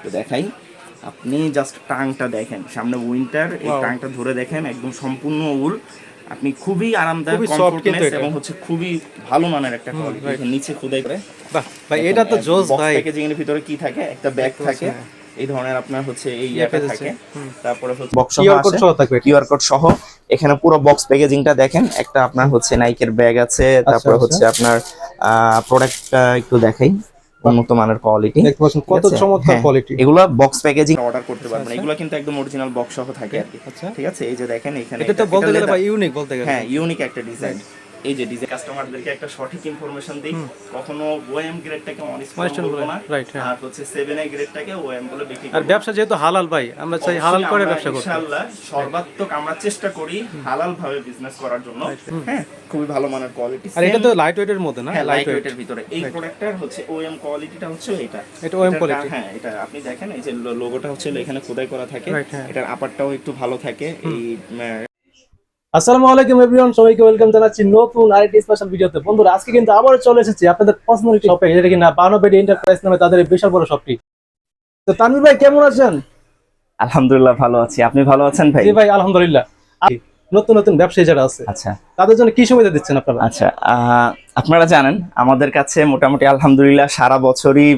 একটু দেখাই। আপনি জাস্ট টাংটা দেখেন, সামনে উইন্টার, এই টাংটা ধরে দেখেন, একদম সম্পূর্ণ উল। আপনি খুবই আরামদায়ক, কমফোর্টনেস এবং হচ্ছে খুবই ভালো মানের একটা কোয়ালিটি। নিচে খোদাই করে। বাহ ভাই, এটা তো জোস বক্স ভাই। প্যাকেজিং এর ভিতরে কি থাকে, একটা ব্যাগ থাকে এই ধরনের, আপনার হচ্ছে এই ইয়াটা থাকে, তারপরে হচ্ছে বক্স সহ আছে, কিউআর কোড সহ। এখানে পুরো বক্স প্যাকেজিংটা দেখেন, একটা আপনার হচ্ছে নাইকের ব্যাগ আছে, তারপরে হচ্ছে আপনার প্রোডাক্টটা একটু দেখাই, উন্নত মানের কোয়ালিটি, কত চমৎকার কোয়ালিটি। এগুলো বক্স প্যাকেজিং অর্ডার করতে পারবেন, এগুলো কিন্তু একদম অরিজিনাল বক্স সহ থাকে আর কি। ঠিক আছে, এই যে দেখেন এখানে এটা তো বলতে গেলে ভাই ইউনিক, বলতে গেলে হ্যাঁ ইউনিক একটা ডিজাইন। এই যে ডিজাইন কাস্টমারদেরকে একটা সঠিক ইনফরমেশন দিই, কখনো ওএম গ্রেডটাকে অনিস্পেশন বলবো না, আর হচ্ছে 7A গ্রেডটাকে ওএম বলে বিক্রি করব। আর ব্যবসা যেহেতু হালাল ভাই, আমরা চাই হালাল করে ব্যবসা করতে। ইনশাআল্লাহ সর্বাত্মক আমরা চেষ্টা করি হালাল ভাবে বিজনেস করার জন্য। হ্যাঁ, খুবই ভালো মানের কোয়ালিটি। আর এটা তো লাইট ওয়েটের মধ্যে না? লাইট ওয়েটের ভিতরে এই প্রোডাক্টটার হচ্ছে ওএম কোয়ালিটিটা হচ্ছে এটা ওএম কোয়ালিটি। হ্যাঁ, এটা আপনি দেখেন, এই যে লোগোটা হচ্ছে এখানে খোদাই করা থাকে, এটার আপারটাও একটু ভালো থাকে। এই আসসালামু আলাইকুম এভরিওয়ান, সবাইকে ওয়েলকাম জানাচ্ছি নতুন আরেকটি স্পেশাল ভিডিওতে। বন্ধুরা, আজকে কিন্তু আবারও চলে এসেছি আপনাদের পছন্দের একটি শপে, যেটা কিনা বানোবেডি এন্টারপ্রাইজ নামে তাদের বিশাল বড় শপটি। তো তানভীর ভাই কেমন আছেন? আলহামদুলিল্লাহ ভালো আছি, আপনি ভালো আছেন ভাই? জি ভাই আলহামদুলিল্লাহ। নতুন নতুন ব্যবসায়ী যারা আছে, আচ্ছা, তাদের জন্য কি সুবিধা দিচ্ছেন আপনারা? আচ্ছা, আপনারা জানেন আমাদের কাছে মোটামুটি আলহামদুলিল্লাহ সারা বছরই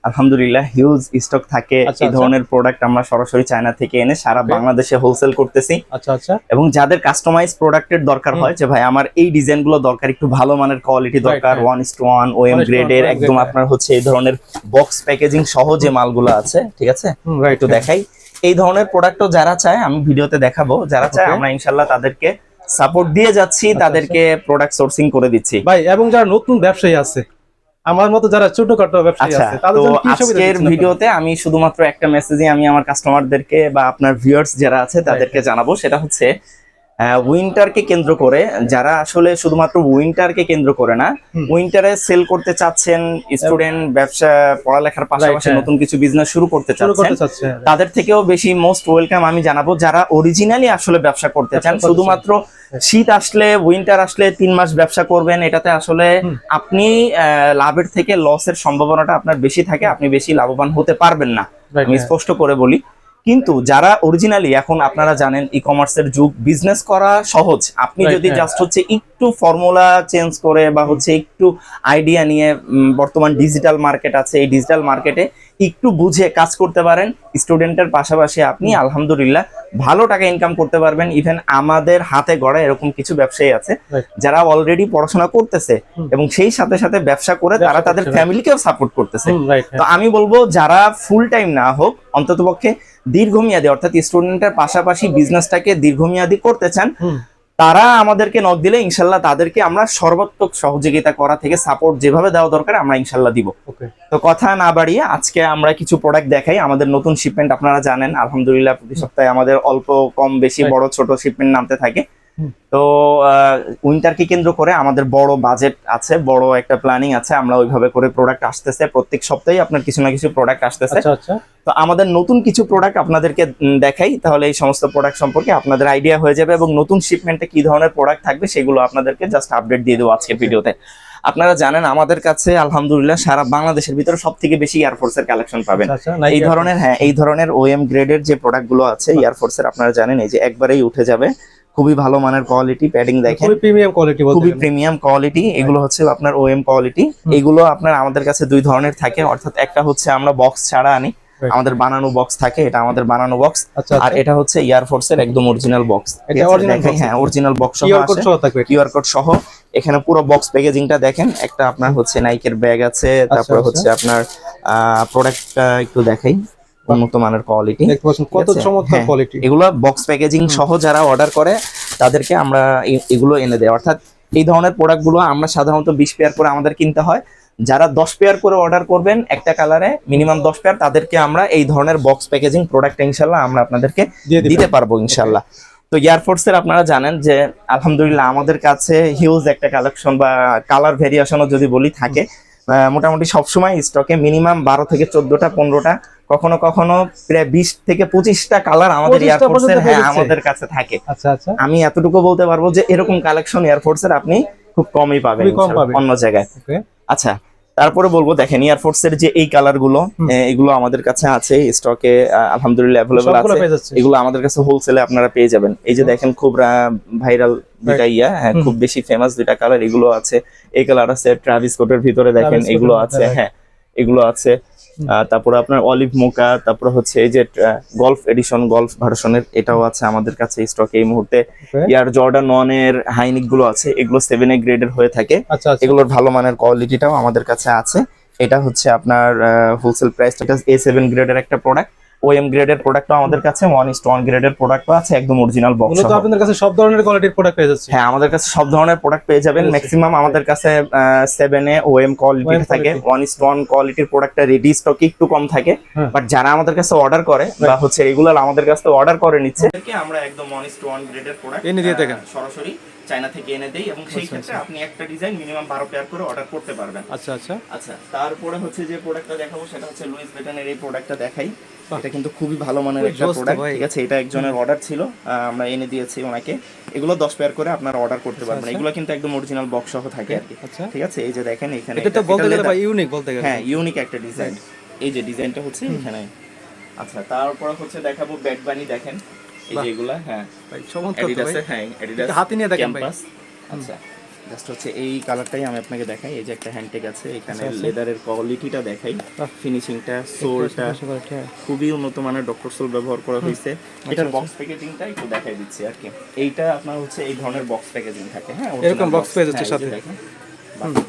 আলহামদুলিল্লাহ হিউজ স্টক থাকে। এই ধরনের প্রোডাক্ট আমরা সরাসরি চায়না থেকে এনে সারা বাংলাদেশে হোলসেল করতেছি। আচ্ছা আচ্ছা। এবং যাদের কাস্টমাইজ প্রোডাক্টের দরকার হয়, যে ভাই আমার এই ডিজাইনগুলো দরকার, একটু ভালো মানের কোয়ালিটি দরকার, 1:1 ওএম গ্রেডের, একদম আপনার হচ্ছে এই ধরনের বক্স প্যাকেজিং সহ যে মালগুলো আছে, ঠিক আছে, একটু দেখাই। এই ধরনের প্রোডাক্টও যারা চায়, আমি ভিডিওতে দেখাবো, যারা চায় আমরা ইনশাল্লাহ তাদেরকে সাপোর্ট দিয়ে যাচ্ছি, তাদেরকে প্রোডাক্ট সোর্সিং করে দিচ্ছি ভাই। এবং যারা নতুন ব্যবসায়ী আছে, আমার মতো যারা ছোটখাটো ব্যবসায়ী আছে, তাদের জন্য কি সুবিধা আজকের ভিডিওতে আমি শুধুমাত্র একটা মেসেজই আমি আমার কাস্টমারদেরকে বা আপনার ভিউয়ার্স যারা আছে তাদেরকে জানাবো, সেটা হচ্ছে উইন্টারকে কেন্দ্র করে, যারা আসলে শুধুমাত্র উইন্টারকে কেন্দ্র করে না, উইন্টারে সেল করতে চাচ্ছেন, স্টুডেন্ট, ব্যবসা, পড়ালেখার পাশাপাশি নতুন কিছু বিজনেস শুরু করতে চাচ্ছেন, তাদের থেকেও বেশি মোস্ট ওয়েলকাম আমি জানাবো যারা অরিজিনালি আসলে ব্যবসা করতে চান। শুধুমাত্র শীত আসলে, উইন্টার আসলে 3 মাস ব্যবসা করবেন, এটাতে আসলে আপনি লাভের থেকে লসের সম্ভাবনাটা আপনার বেশি থাকে, আপনি বেশি লাভবান হতে পারবেন না, আমি স্পষ্ট করে বলি। কিন্তু যারা অরিজিনালি, এখন আপনারা জানেন ই কমার্সের যুগ, বিজনেস করা সহজ, আপনি যদি জাস্ট হচ্ছে একটু ফর্মুলা চেঞ্জ করে বা হচ্ছে একটু আইডিয়া নিয়ে, বর্তমান ডিজিটাল মার্কেট আছে, এই ডিজিটাল মার্কেটে একটু বুঝে কাজ করতে পারেন, স্টুডেন্টের পাশাপাশি আপনি আলহামদুলিল্লাহ ভালো টাকা ইনকাম করতে পারবেন। ইভেন আমাদের হাতে গড়া এরকম কিছু ব্যবসায়ী আছে যারা অলরেডি পড়াশোনা করতেছে এবং সেই সাথে সাথে ব্যবসা করে তারা তাদের ফ্যামিলিকেও সাপোর্ট করতেছে। তো আমি বলবো যারা ফুল টাইম না হোক, অন্ততপক্ষে দীর্ঘমেয়াদী, অর্থাৎ স্টুডেন্টের পাশাপাশি বিজনেসটাকে দীর্ঘমেয়াদী করতে চান, তারা আমাদেরকে নক দিলে ইনশাল্লাহ তাদেরকে আমরা সর্বাত্মক সহযোগিতা করা থেকে সাপোর্ট যেভাবে দেওয়া দরকার আমরা ইনশাল্লাহ দিব। তো কথা না বাড়িয়ে আজকে আমরা কিছু প্রোডাক্ট দেখাই। আমাদের নতুন শিপমেন্ট আপনারা জানেন আলহামদুলিল্লাহ প্রতি সপ্তাহে আমাদের অল্প কম বেশি বড় ছোট শিপমেন্ট নামতে থাকে। তো উইন্টারকে কেন্দ্র করে আমাদের বড় বাজেট আছে, বড় একটা প্ল্যানিং আছে, আমরা ওইভাবে করে প্রোডাক্ট আসতেছে, প্রত্যেক সপ্তাহে আপনার কিছু না কিছু প্রোডাক্ট আসতেছে। তো আমাদের নতুন কিছু প্রোডাক্ট আপনাদেরকে দেখাই, তাহলে এই সমস্ত প্রোডাক্ট সম্পর্কে আপনাদের আইডিয়া হয়ে যাবে এবং নতুন শিপমেন্টে কি ধরনের প্রোডাক্ট থাকবে সেগুলো আপনাদেরকে জাস্ট আপডেট দিয়ে দেবো আজকের ভিডিওতে। আপনারা জানেন আমাদের কাছে আলহামদুলিল্লাহ সারা বাংলাদেশের ভিতরে সব থেকে বেশি এয়ারফোর্সের কালেকশন পাবেন। এই ধরনের, হ্যাঁ, এই ধরনের ওএম গ্রেডের যে প্রোডাক্ট গুলো আছে এয়ারফোর্সের, আপনারা জানেন এই যে একবারেই উঠে যাবে, খুবই ভালো মানের কোয়ালিটি, প্যাডিং দেখেন খুবই প্রিমিয়াম কোয়ালিটি। এগুলো হচ্ছে আপনার ওএম কোয়ালিটি। এগুলো আপনার আমাদের কাছে দুই ধরনের থাকে, অর্থাৎ একটা হচ্ছে আমরা বক্স ছাড়া আনি, আমাদের বানানো বক্স থাকে, এটা আমাদের বানানো বক্স, আর এটা হচ্ছে এয়ারফোর্সের একদম অরিজিনাল বক্স। হ্যাঁ, অরিজিনাল বক্স সহ আছে, কিউআর কোড সহ। এখানে পুরো বক্স প্যাকেজিংটা দেখেন, একটা আপনার হচ্ছে নাইকের ব্যাগ আছে, তারপরে হচ্ছে আপনার প্রোডাক্টটা একটু দেখাই, উন্নত মানের কোয়ালিটি, কত চমৎকার কোয়ালিটি। এগুলো বক্স প্যাকেজিং সহ যারা অর্ডার করে তাদেরকে আমরা এগুলো এনে দেয়। অর্থাৎ এই ধরনের প্রোডাক্টগুলো আমরা সাধারণত 20 পেয়ার করে আমাদের কিনতে হয়। যারা 10 পেয়ার করে অর্ডার করবেন একটা কালারে, মিনিমাম 10 পেয়ার, তাদেরকে আমরা এই ধরনের বক্স প্যাকেজিং প্রোডাক্ট ইনশাল্লাহ আমরা আপনাদেরকে দিতে পারবো ইনশাল্লাহ। তো এয়ারফোর্সের আপনারা জানেন যে আলহামদুলিল্লাহ আমাদের কাছে হিউজ একটা কালেকশন বা কালার ভেরিয়েশনও যদি বলি থাকে, মোটামুটি সবসময় স্টকে মিনিমাম 12 থেকে 14টা 15টা, কখনো কখনো প্রায় 20 থেকে 25টা কালার আমাদের এয়ারফোর্সের, হ্যাঁ, আমাদের কাছে থাকে। আমি এতটুকু বলতে পারবো যে এরকম কালেকশন এয়ারফোর্সের আপনি খুব কমই পাবেন অন্য জায়গায়। আচ্ছা, তারপরে বলবো দেখেন এয়ারফোর্স এর যে এই কালার গুলো এগুলো আমাদের কাছে আছে স্টকে, আলহামদুলিল্লাহ অ্যাভেলেবল সবগুলো আছে। পেয়ে যাচ্ছে। এগুলো আমাদের কাছে হোলসেলে আপনারা পেয়ে যাবেন। এই যে দেখেন খুব ভাইরাল দুইটা হ্যাঁ খুব বেশি ফেমাস দুইটা কালার এগুলো আছে। এই কালার আছে, ট্রাভিস স্কটের ভিতরে দেখেন ট্রাভিস এগুলো স্কটের আছে, মধ্যে, হ্যাঁ এগুলো আছে। তারপরে আপনার অলিভ মোকা, তারপরে হচ্ছে এই যে গলফ এডিশন, গলফ ভার্সনের এটাও আছে আমাদের কাছে স্টকে এই মুহূর্তে। Okay. এয়ার জর্ডান 1 এর হাইনিক গুলো আছে, এগুলো 7A গ্রেডের হয়ে থাকে। আচ্ছা আচ্ছা। এগুলোর ভালো মানের কোয়ালিটিটাও আমাদের কাছে আছে। এটা হচ্ছে আপনার হোলসেল প্রাইসটা A7 গ্রেডের একটা প্রোডাক্ট। OM গ্রেডের প্রোডাক্টও আমাদের কাছে, 1:1 গ্রেডের প্রোডাক্টও আছে, একদম অরিজিনাল বক্স মূলত আপনাদের কাছে সব ধরনের কোয়ালিটির প্রোডাক্ট পেয়ে যাচ্ছে। হ্যাঁ আমাদের কাছে সব ধরনের প্রোডাক্ট পেয়ে যাবেন। ম্যাক্সিমাম আমাদের কাছে 7A OM কোয়ালিটি OM থাকে। quality। 1:1 কোয়ালিটির প্রোডাক্টটা রেডি স্টকে একটু কম থাকে, হ্যাঁ। বাট যারা আমাদের কাছে অর্ডার করে বা হচ্ছে রেগুলার আমাদের কাছে অর্ডার করে নিচ্ছে, আমরা একদম 1:1 গ্রেডের প্রোডাক্ট এনে দিয়ে থাকেন। সরাসরি চায়না থেকে এনে দেই, এবং সেই ক্ষেত্রে আপনি একটা ডিজাইন মিনিমাম 12 পেয়ার করে অর্ডার করতে পারবেন। আচ্ছা আচ্ছা। আচ্ছা, তারপরে হচ্ছে যে প্রোডাক্টটা দেখাবো সেটা হচ্ছে লুইস ভিটনের এই প্রোডাক্টটা দেখাই। এটা কিন্তু খুবই ভালো মানের একটা জোস তো প্রোডাক্ট, ভাই। ঠিক আছে। এটা একজনের অর্ডার ছিল, আমরা এনে দিয়েছি ওনাকে। এগুলো 10 পেয়ার করে আপনারা অর্ডার করতে পারবেন। আচ্ছা। এগুলো কিন্তু একদম অরিজিনাল বক্স সহ থাকে আর কি, আচ্ছা। ঠিক আছে। এই যে দেখেন এখানে এটা তো বলতে গেলে leather। ভাই ইউনিক বলতে গেলে। হ্যাঁ ইউনিক একটা ডিজাইন। এই যে ডিজাইনটা হচ্ছে এখানে। আচ্ছা, তারপরে হচ্ছে দেখাবো ব্যাড বানি, দেখেন এই যে এগুলা, হ্যাঁ ভাই চমৎকার তো ভাই। অ্যাডিডাসের, হ্যাঁ অ্যাডিডাস এটা হাতে নিয়ে দেখেন ভাই। ক্যাম্পাস। আচ্ছা, জাস্ট হচ্ছে এই কালারটাই আমি আপনাকে দেখাই। এই যে একটা হ্যান্ডটেক আছে এখানে, আচ্ছা, আচ্ছা। লেদারের কোয়ালিটিটা দেখাই, বাহ। ফিনিশিংটা, সোলটা খুবই উন্নত মানের ডক্টর সোল ব্যবহার করা হয়েছে। এটার আচ্ছা। বক্স প্যাকেজিংটা একটু দেখাই দিচ্ছি আর কি। এইটা আপনার হচ্ছে এই ধরনের বক্স প্যাকেজিং থাকে, হ্যাঁ এরকম box পেয়ে যাচ্ছে সাথে।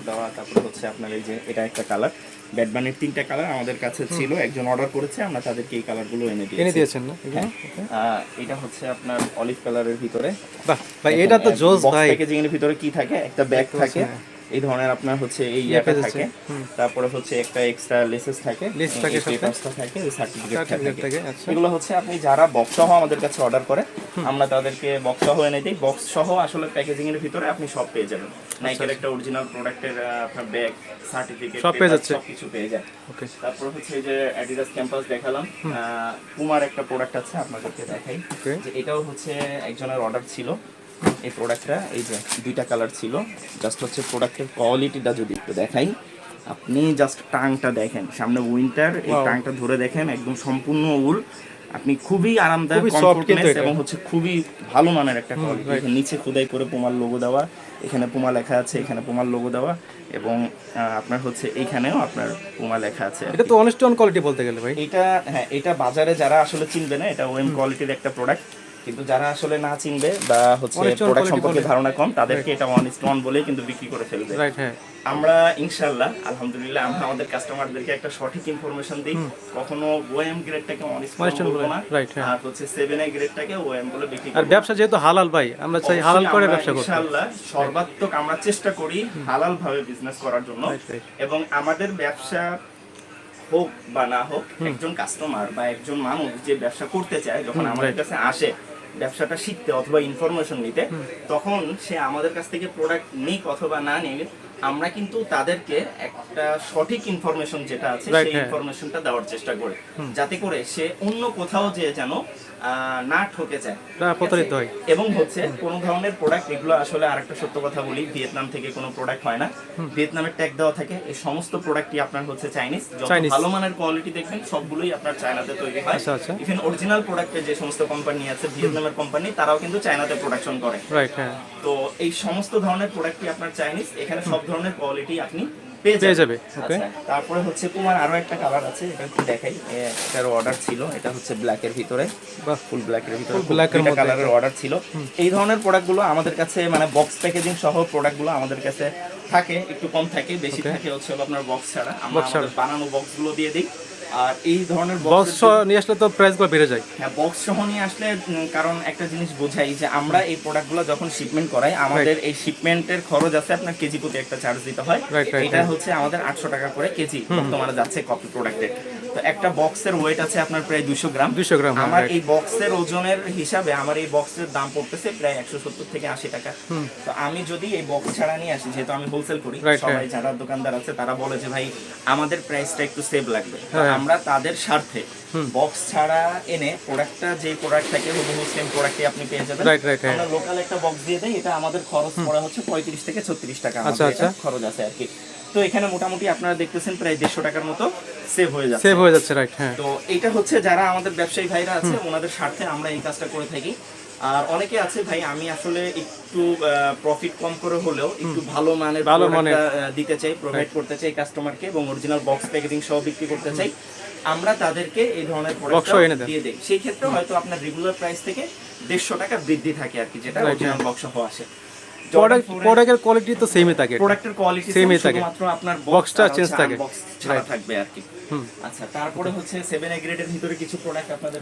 দেওয়া। তারপরে হচ্ছে আপনার এই যে এটা একটা কালার, ব্যাডবানের 3টা কালার আমাদের কাছে ছিল, একজন অর্ডার করেছে, আমরা তাদেরকে এই কালারগুলো এনে এনে দিয়েছি। দিয়েছেন না এগুলো? হ্যাঁ, এটা হচ্ছে আপনার অলিভ কালারের ভিতরে। বাহ ভাই এটা তো জোস ভাই। প্যাকেজিং এর ভিতরে কি থাকে, একটা ব্যাগ থাকে, এই ধরনের আপনার হচ্ছে এই ইয়াটা পেয়ে যাচ্ছে। থাকে, তারপরে হচ্ছে একটা এক্সট্রা লেসেস থাকে, Lace থাকে সাথে। পেপারসটা থাকে, ওই সার্টিফিকেটটা সার্টিফিকেট থাকে। থাকে, আচ্ছা। এগুলো হচ্ছে আপনি যারা বক্স সহ আমাদের কাছে অর্ডার করে, আমরা তাদেরকে বক্স সহ এনে দিই। বক্স সহ আসলে প্যাকেজিং এর ভিতরে আপনি সব পেয়ে যাবেন। নাইকের একটা অরিজিনাল প্রোডাক্টের আপনার ব্যাগ, সার্টিফিকেট, সব পেয়ে যাচ্ছে। সবকিছু পেয়ে যায়। ওকে। তারপর হচ্ছে এই যে অ্যাডিডাস ক্যাম্পাস দেখালাম। পুমার একটা প্রোডাক্ট আছে, আপনাদেরকে দেখাই। ওকে। যে এটাও হচ্ছে একজনের অর্ডার ছিল এই প্রোডাক্টটা। এই যে 2টা কালার ছিল। জাস্ট হচ্ছে প্রোডাক্টের কোয়ালিটিটা যদি একটু দেখাই, আপনি জাস্ট টাংটা দেখেন, সামনে উইন্টার, এই Wow. টাংটা ধরে দেখেন, একদম সম্পূর্ণ উল। আপনি খুবই আরামদায়ক, খুবই soft কমফোর্টনেস, কিন্তু এটা। এবং হচ্ছে খুবই ভালো মানের একটা কোয়ালিটি। right. নিচে খোদাই করে পুমার লোগো দেওয়া, এখানে পুমা লেখা আছে, এখানে পুমার লোগো দেওয়া, এবং আপনার হচ্ছে এইখানেও আপনার পুমা লেখা আছে আর এটা কি। তো অনেস্ট অন কোয়ালিটি বলতে গেলে ভাই। এটা হ্যাঁ, এটা বাজারে যারা আসলে চিনবে না, এটা ওএম কোয়ালিটির একটা প্রোডাক্ট, কিন্তু যারা আসলে না চিনবে বা হচ্ছে Honest on প্রোডাক্ট quality সম্পর্কে বলে। ধারণা কম, তাদেরকে এটা 1:1 বলেই কিন্তু বিক্রি করে ফেলবে। রাইট, হ্যাঁ। আমরা ইনশাআল্লাহ আলহামদুলিল্লাহ আমরা আমাদের কাস্টমারদেরকে একটা সঠিক ইনফরমেশন দিই। কখনো ওএম গ্রেডটাকে 1:1 বলবো না, Right, হ্যাঁ। আর হচ্ছে 7A গ্রেডটাকে ওএম বলে বিক্রি আর করব। ব্যবসা যেহেতু হালাল ভাই, আমরা চাই হালাল করে ব্যবসা করতে। ইনশাআল্লাহ সর্বাত্মক আমরা চেষ্টা করি হালাল ভাবে বিজনেস করার জন্য। Right, right. এবং আমাদের ব্যবসা হোক বা না হোক, একজন কাস্টমার বা একজন মানুষ যে ব্যবসা করতে চায়, যখন আমাদের right. কাছে আসে ব্যবসাটা শিখতে অথবা ইনফরমেশন নিতে, তখন সে আমাদের কাছ থেকে প্রোডাক্ট নিক অথবা না নিক, আমরা কিন্তু তাদেরকে একটা সঠিক ইনফরমেশন যেটা আছে Right, সেই হ্যাঁ। ইনফরমেশনটা দেওয়ার চেষ্টা করে, যাতে করে সে অন্য কোথাও যে যেন না ঠকে যায়, না প্রতারিত হয়। এবং হচ্ছে কোন ধরনের প্রোডাক্ট, এগুলো আসলে আরেকটা সত্য কথা বলি, ভিয়েতনাম থেকে কোনো প্রোডাক্ট হয় না, ভিয়েতনামের ট্যাগ দেওয়া থাকে। এই সমস্ত প্রোডাক্টই আপনার হচ্ছে চাইনিজ। যত Chinese। ভালো মানের কোয়ালিটি দেখবেন সবগুলোই আপনার চায়নাতে তৈরি হয়। আচ্ছা, আচ্ছা। ইভেন অরিজিনাল প্রোডাক্টের যে সমস্ত কোম্পানি আছে, ভিয়েতনামের কোম্পানি, তারাও কিন্তু চায়নাতে প্রোডাকশন করে। রাইট, হ্যাঁ। তো এই সমস্ত ধরনের প্রোডাক্টই আপনার চাইনিজ, এখানে সব ধরনের কোয়ালিটি আপনি পেয়ে পেয়ে যাবে, যাবে। okay। আচ্ছা, তারপরে হচ্ছে পুমার আরো একটা কালার আছে, এটা একটু দেখাই। এটার অর্ডার ছিল, এটা হচ্ছে ব্ল্যাকের ভিতরে, বাহ। ফুল ব্ল্যাকের ভিতরে, Full black এর মধ্যে কালারের অর্ডার ছিল। এই ধরনের প্রোডাক্টগুলো আমাদের কাছে মানে বক্স প্যাকেজিং সহ প্রোডাক্টগুলো আমাদের কাছে থাকে, একটু কম থাকে, বেশি Okay। থাকে হচ্ছে হলো আপনার বক্স ছাড়া। আমরা Box ছাড়া। আমাদের বানানো বক্সগুলো দিয়ে দিই। আর এই ধরনের বক্স নিয়ে আসলে তো প্রাইসগুলো বেড়ে যায়। হ্যাঁ, বক্স সহ নিয়ে আসলে কারণ একটা জিনিস বোঝাই যে আমরা এই প্রোডাক্টগুলো যখন শিপমেন্ট করাই, আমাদের এই শিপমেন্টের খরচ আছে, আপনার কেজি প্রতি একটা চার্জ দিতে হয়। Right, right, এটা right। হচ্ছে আমাদের 800 টাকা করে কেজি বর্তমানে যাচ্ছে কপি প্রোডাক্টের। তো একটা বক্সের ওয়েট আছে আপনার প্রায় 200 গ্রাম। 200 গ্রাম, হ্যাঁ, আমার right। এই বক্সের ওজনের হিসাবে আমার এই বক্সের দাম পড়তেছে প্রায় 170 থেকে 80 টাকা। তো আমি যদি এই বক্স ছাড়া নিয়ে আসি, যেহেতু আমি হোলসেল করি, Right, সবাই হ্যাঁ। যারা দোকানদার আছে তারা বলে যে ভাই আমাদের প্রাইসটা একটু সেভ লাগবে। তো হ্যাঁ। আমরা তাদের স্বার্থে বক্স ছাড়া এনে প্রোডাক্টটা, যে প্রোডাক্ট থাকে হুবহু সেম প্রোডাক্টই আপনি পেয়ে যাবেন। Right, right, হ্যাঁ। আমরা লোকাল একটা বক্স দিয়ে দেই, এটা আমাদের খরচ পড়ে হচ্ছে 35 থেকে 36 টাকা, আচ্ছা, আমাদের এটা আচ্ছা। খরচ আছে আর কি। তো এখানে মোটামুটি আপনারা দেখতেছেন প্রায় 150 টাকার মতো সেভ হয়ে যাচ্ছে। সেভ হয়ে যাচ্ছে, রাইট। হ্যাঁ, তো এটা হচ্ছে যারা আমাদের ব্যবসায়ী ভাইরা আছে ওনাদের স্বার্থে আমরা এই কাজটা করে থাকি। আর অনেকে আছে ভাই আমি আসলে একটু প্রফিট কম করে হলেও একটু ভালো মানের দিতে চাই, প্রোভাইড করতে চাই কাস্টমারকে এবং অরিজিনাল বক্স প্যাকেজিং সহ বিক্রি করতে চাই। আমরা তাদেরকে এই ধরনের প্রোডাক্ট দিয়ে দেই। সেই ক্ষেত্রে হয়তো আপনার রেগুলার প্রাইস থেকে 150 টাকা বৃদ্ধি থাকে আর কি, যেটা অরিজিনাল বক্স সহ আসে। প্রোডাক্টের কোয়ালিটি তো সেমই থাকে, প্রোডাক্টের কোয়ালিটি সেমই থাকে, মাত্র আপনার বক্সটা চেঞ্জ থাকে, বক্স ছাড়া থাকবে আর কি। আচ্ছা, তারপরে হচ্ছে 7A গ্রেডের ভিতরে কিছু প্রোডাক্ট আপনাদের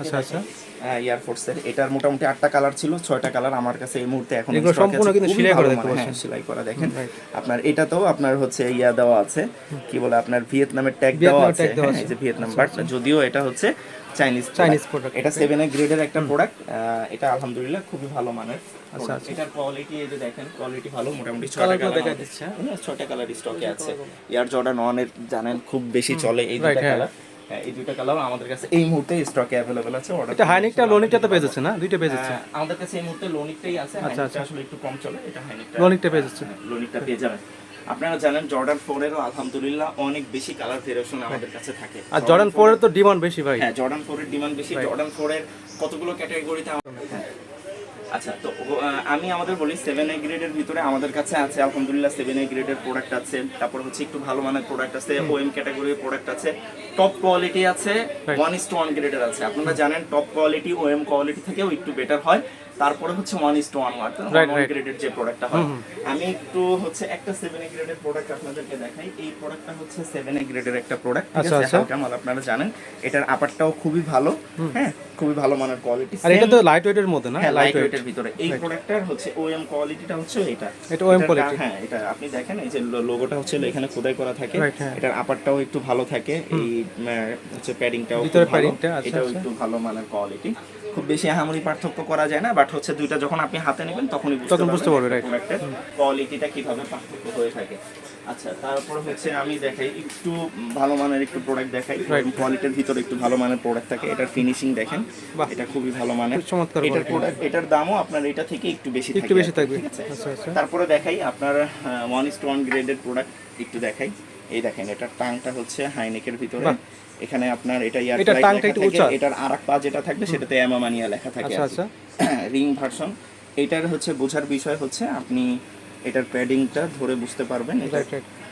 এয়ারফোর্সের, এটার মোটামুটি 8টা কালার ছিল, 6টা কালার আমার কাছে এই মুহূর্তে এখন সম্পূর্ণ কিন্তু সেলাই করা দেখতে পাচ্ছেন, সেলাই করা দেখেন। আপনার এটাতেও আপনার হচ্ছে দেওয়া আছে, কি বলে আপনার ভিয়েতনামের ট্যাগ দেওয়া আছে, এই যে ভিয়েতনাম, বাট যদিও এটা হচ্ছে চাইনিজ প্রোডাক্ট। এটা 7A গ্রেডের একটা প্রোডাক্ট, এটা আলহামদুলিল্লাহ খুবই ভালো মানের। আচ্ছা, এটার কোয়ালিটি এই যে দেখেন, কোয়ালিটি ভালো, মোটামুটি 6টা কালার দেখা দিচ্ছে, 6টা কালার স্টকে আছে। এয়ার জর্ডান 1 এর জানেন খুব বেশি চলে এই দুটো কালার, এই দুটো কালার আমাদের কাছে এই মুহূর্তে স্টকে अवेलेबल আছে। এটা হাইনিকটা লোনিকটা তো পেয়ে যাচ্ছে না, দুইটা পেয়ে যাচ্ছে আমাদের কাছে এই মুহূর্তে লোনিকটাই আছে, হাইনিকটা আসলে একটু কম চলে, এটা হাইনিকটা লোনিকটা পেয়ে যাচ্ছে, লোনিকটা পেয়ে যাবেন। আপনারা জানেন জর্ডান 4 এরও আলহামদুলিল্লাহ অনেক বেশি কালার ভেরিয়েশন আমাদের কাছে থাকে। আর জর্ডান 4 এর তো ডিমান্ড বেশি ভাই। হ্যাঁ, জর্ডান 4 এর ডিমান্ড বেশি। জর্ডান 4 এর কতগুলো ক্যাটাগরিতে আচ্ছা, তো আমি আমাদের বলি 7A গ্রেডের ভিতরে আমাদের কাছে আছে আলহামদুলিল্লাহ 7A গ্রেডের প্রোডাক্ট আছে, তারপর হচ্ছে একটু ভালো মানের প্রোডাক্ট আছে, ওএম ক্যাটাগরির প্রোডাক্ট আছে, টপ কোয়ালিটি আছে, 1:1 গ্রেডের আছে। আপনারা জানেন টপ কোয়ালিটি ওএম কোয়ালিটি থেকেও একটু বেটার হয়, তারপরে হচ্ছে 1:1 গ্রেডের যে প্রোডাক্টটা হয়। আমি একটু হচ্ছে একটা 7A গ্রেডের প্রোডাক্ট আপনাদেরকে দেখাই। এই প্রোডাক্টটা হচ্ছে 7A গ্রেডের একটা প্রোডাক্ট, ঠিক আছে, হালকা মাল, আপনারা জানেন এটার আপারটাও খুবই ভালো, হ্যাঁ খুবই ভালো মানের কোয়ালিটি। আর এটা তো লাইট ওয়েটের মধ্যে না, লাইট ওয়েটের ভিতরে এই প্রোডাক্টটার হচ্ছে ওএম কোয়ালিটিটা হচ্ছে এটা ওএম কোয়ালিটি। হ্যাঁ, এটা আপনি দেখেন এই যে লোগোটা হচ্ছে এখানে খোদাই করা থাকে, এটার আপারটাও একটু ভালো থাকে, এই হচ্ছে প্যাডিংটাও ভিতরে প্যাডিংটা, আচ্ছা, এটাও একটু ভালো মানের কোয়ালিটি। খুব বেশি আহামরি পার্থক্য করা যায় না, বাট হচ্ছে দুইটা যখন আপনি হাতে নেবেন তখনই বুঝতে পারবেন প্রোডাক্টের কোয়ালিটিটা কিভাবে পার্থক্য হয়ে থাকে। আচ্ছা, তারপর হচ্ছে আমি দেখাই একটু ভালো মানের একটু প্রোডাক্ট দেখাই, কোয়ালিটির ভিতরে একটু ভালো মানের প্রোডাক্ট থাকে। এটার ফিনিশিং দেখেন, এটা খুবই ভালো মানের, চমৎকার এটার প্রোডাক্ট, এটার দামও আপনার এটা থেকে একটু বেশি থাকবে, ঠিক আছে। তারপরে দেখাই আপনার 1:1 গ্রেডের প্রোডাক্ট একটু দেখাই। এই দেখেন এটার টাংটা হচ্ছে হাইনেকের ভিতরে, এখানে আপনার এটা এটার আরেক পা যেটা থাকবে সেটাতে অ্যামামানিয়া লেখা থাকে, আচ্ছা, রিং ভার্সন। এটার হচ্ছে বোঝার বিষয় হচ্ছে আপনি এটার প্যাডিংটা ধরে বুঝতে পারবেন এটা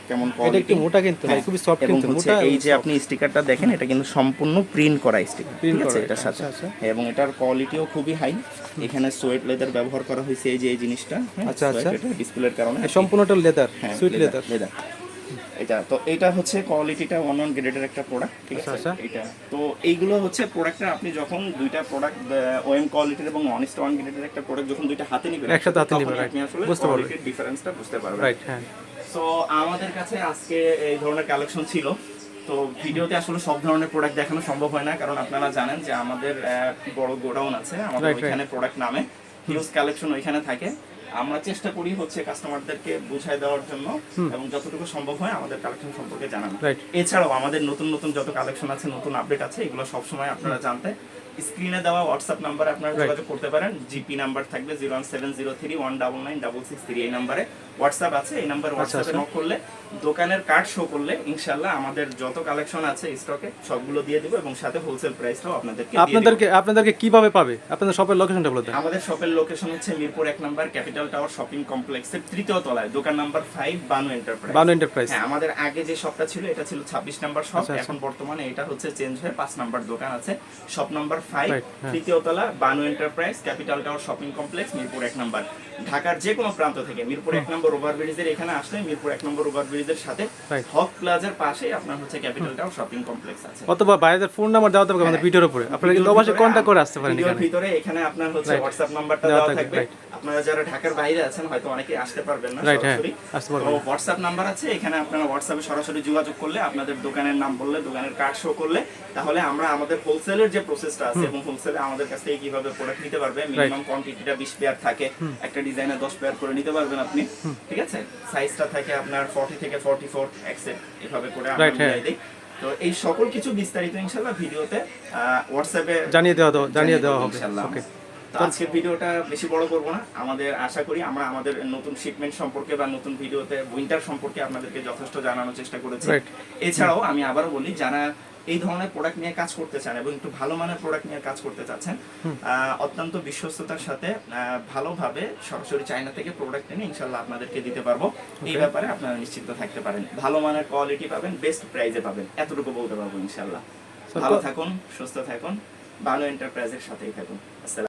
কেমন কোয়ালিটি। এটা একটু মোটা কিন্তু ভাই, খুবই সফট কিন্তু মোটা। এই যে আপনি স্টিকারটা দেখেন, এটা কিন্তু সম্পূর্ণ প্রিন্ট করা স্টিকার, ঠিক আছে, এটার সাথে, এবং এটার কোয়ালিটিও খুবই হাই। এখানে সোয়েট লেদার ব্যবহার করা হয়েছে, এই যে এই জিনিসটা, আচ্ছা, এটা ডিসপ্লের কারণে সম্পূর্ণটা লেদার, সুইট লেদার। এটা তো এটা হচ্ছে কোয়ালিটিটা 1:1 গ্রেডের একটা প্রোডাক্ট, ঠিক আছে। এটা তো এইগুলো হচ্ছে প্রোডাক্টটা আপনি যখন দুইটা প্রোডাক্ট ওএম কোয়ালিটির এবং 1:1 গ্রেডের একটা প্রোডাক্ট যখন দুইটা হাতে নেবেন, একসাথে হাতে নেবেন, আপনি আসলে বুঝতে পারবেন ডিফারেন্সটা, বুঝতে পারবেন, রাইট। হ্যাঁ, সো আমাদের কাছে আজকে এই ধরনের কালেকশন ছিল। তো ভিডিওতে আসলে সব ধরনের প্রোডাক্ট দেখানো সম্ভব হয় না, কারণ আপনারা জানেন যে আমাদের বড় গোডাউন আছে, আমাদের ওইখানে প্রোডাক্ট নামে হিউজ কালেকশন ওইখানে থাকে। আমরা চেষ্টা করি হচ্ছে কাস্টমারদেরকে বুঝাই দেওয়ার জন্য এবং যতটুকু সম্ভব হয় আমাদের কালেকশন সম্পর্কে জানানো। এছাড়াও আমাদের নতুন নতুন যত কালেকশন আছে, নতুন আপডেট আছে, এগুলো সবসময় আপনারা জানতে স্ক্রিনে দেওয়া হোয়াটসঅ্যাপ নাম্বারে আপনারা যোগাযোগ করতে পারেন। জিপি নাম্বার থাকবে 01703199963, এই নাম্বারে হোয়াটসঅ্যাপ আছে। এই নাম্বার হোয়াটসঅ্যাপে নক করলে দোকানের কার্ড শো করলে ইনশাআল্লাহ আমাদের যত কালেকশন আছে স্টকে সবগুলো দিয়ে দেব এবং সাথে হোলসেল প্রাইসটাও আপনাদেরকে কিভাবে পাবে? আপনাদের শপের লোকেশনটা বলে দেন। আমাদের শপের লোকেশন হচ্ছে Mirpur 1 number capital tower shopping কমপ্লেক্সের 3য় তলায়, দোকান নাম্বার 5, বানু এন্টারপ্রাইজ। হ্যাঁ, আমাদের আগে যে শপটা ছিল এটা ছিল 26 নাম্বার শপ, এখন বর্তমানে এটা হচ্ছে চেঞ্জ হয়ে 5 নাম্বার দোকান আছে। শপ নাম্বার 5, 3য় তলা, Banu enterprise, capital tower shopping complex, Mirpur 1 number. ঢাকার যে কোনো প্রান্ত থেকে মিরপুর 1 নম্বর ওভারব্রিজের এখানে আসলে মিরপুর 1 নম্বর ওভারব্রিজের সাথে হক প্লাজার পাশে আপনার হচ্ছে ক্যাপিটাল টাওয়ার শপিং কমপ্লেক্স আছে। অথবা বাইরের ফোন নাম্বার দেওয়া থাকবে আমাদের ভিডিওর উপরে, আপনারা কিন্তু অবশ্যই কন্টাক্ট করে আসতে পারেন। ভিডিওর ভিতরে এখানে আপনার হচ্ছে হোয়াটসঅ্যাপ নাম্বারটা দেওয়া থাকবে। আপনারা যারা ঢাকার বাইরে আছেন হয়তো অনেকে আসতে পারবেন না সরাসরি, তো হোয়াটসঅ্যাপ নাম্বার আছে, এখানে আপনারা হোয়াটসঅ্যাপে সরাসরি যোগাযোগ করলে, আপনাদের দোকানের নাম বললে, দোকানের কার্ড শো করলে, তাহলে আমরা আমাদের হোলসেলের যে প্রসেসটা আছে এবং হোলসেলে আমাদের কাছ থেকে কিভাবে প্রোডাক্ট নিতে পারবে, মিনিমাম কোয়ান্টিটিটা 20 পেয়ার থাকে, একটা ডিজাইনে 10 পেয়ার করে নিতে পারবেন আপনি, ঠিক আছে। সাইজটা থাকে আপনার 40 থেকে 44 এক্সেল, এভাবে করে আমরা দিয়ে দেই। তো এই সকল কিছু বিস্তারিত ইনশাআল্লাহ ভিডিওতে হোয়াটসঅ্যাপে জানিয়ে দেওয়া হবে ইনশাআল্লাহ। ওকে, তো আজকের ভিডিওটা বেশি বড় করব না, আমাদের আশা করি আমরা আমাদের নতুন শিপমেন্ট সম্পর্কে বা নতুন ভিডিওতে উইন্টার সম্পর্কে আপনাদেরকে যথেষ্ট জানানোর চেষ্টা করেছি। Right. এছাড়াও আমি আবারও বলি, যারা এই ধরনের প্রোডাক্ট নিয়ে কাজ করতে চান এবং একটু ভালো মানের প্রোডাক্ট নিয়ে কাজ করতে চাচ্ছেন, অত্যন্ত বিশ্বস্ততার সাথে ভালোভাবে সরাসরি চায়না থেকে প্রোডাক্ট এনে ইনশাল্লাহ আপনাদেরকে দিতে পারবো। এই ব্যাপারে আপনারা নিশ্চিন্ত থাকতে পারেন, ভালো মানের কোয়ালিটি পাবেন, বেস্ট প্রাইসে পাবেন, এতটুকু বলতে পারবো ইনশাল্লাহ। ভালো থাকুন, সুস্থ থাকুন, বানু এন্টারপ্রাইজের সাথেই থাকুন। আসসালাম।